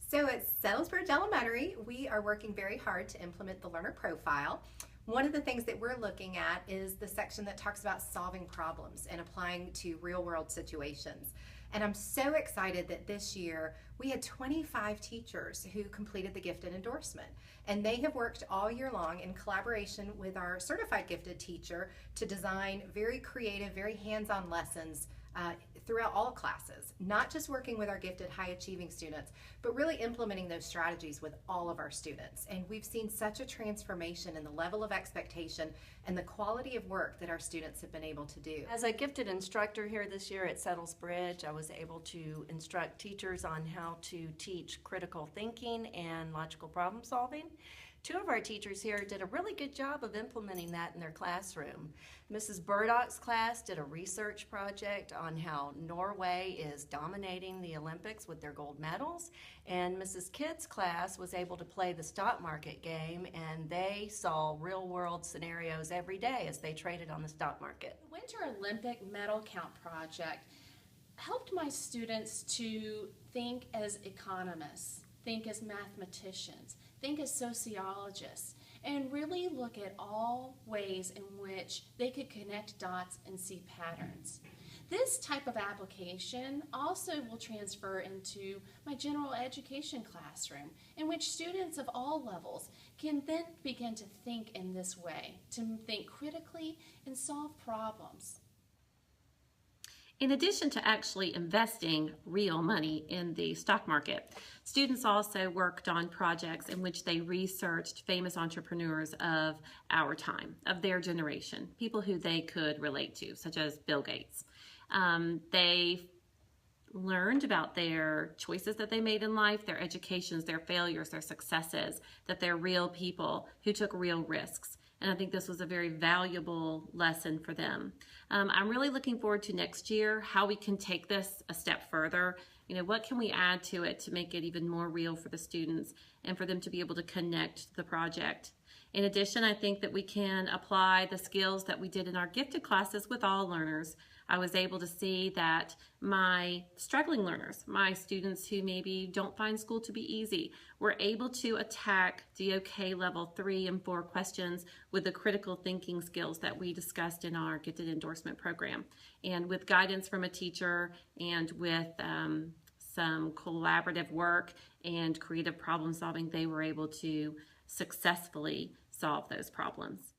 So at Settlesbridge Elementary, we are working very hard to implement the learner profile. One of the things that we're looking at is the section that talks about solving problems and applying to real world situations. And I'm so excited that this year we had 25 teachers who completed the gifted endorsement. And they have worked all year long in collaboration with our certified gifted teacher to design very creative, very hands-on lessons throughout all classes, not just working with our gifted high achieving students, but really implementing those strategies with all of our students. And we've seen such a transformation in the level of expectation and the quality of work that our students have been able to do. As a gifted instructor here this year at Settlesbridge, I was able to instruct teachers on how to teach critical thinking and logical problem solving. Two of our teachers here did a really good job of implementing that in their classroom. Mrs. Burdock's class did a research project on how Norway is dominating the Olympics with their gold medals, and Mrs. Kidd's class was able to play the stock market game, and they saw real-world scenarios every day as they traded on the stock market. The Winter Olympic Medal Count Project helped my students to think as economists, think as mathematicians, think as sociologists, and really look at all ways in which they could connect dots and see patterns. This type of application also will transfer into my general education classroom, in which students of all levels can then begin to think in this way, to think critically and solve problems. In addition to actually investing real money in the stock market, students also worked on projects in which they researched famous entrepreneurs of our time, of their generation, people who they could relate to, such as Bill Gates. They learned about their choices that they made in life, their educations, their failures, their successes, that they're real people who took real risks. And I think this was a very valuable lesson for them. I'm really looking forward to next year, how we can take this a step further. You know, what can we add to it to make it even more real for the students and for them to be able to connect the project. In addition, I think that we can apply the skills that we did in our gifted classes with all learners. I was able to see that my struggling learners, my students who maybe don't find school to be easy, were able to attack DOK level 3 and 4 questions with the critical thinking skills that we discussed in our gifted endorsement program. And with guidance from a teacher and with some collaborative work and creative problem solving, they were able to successfully solve those problems.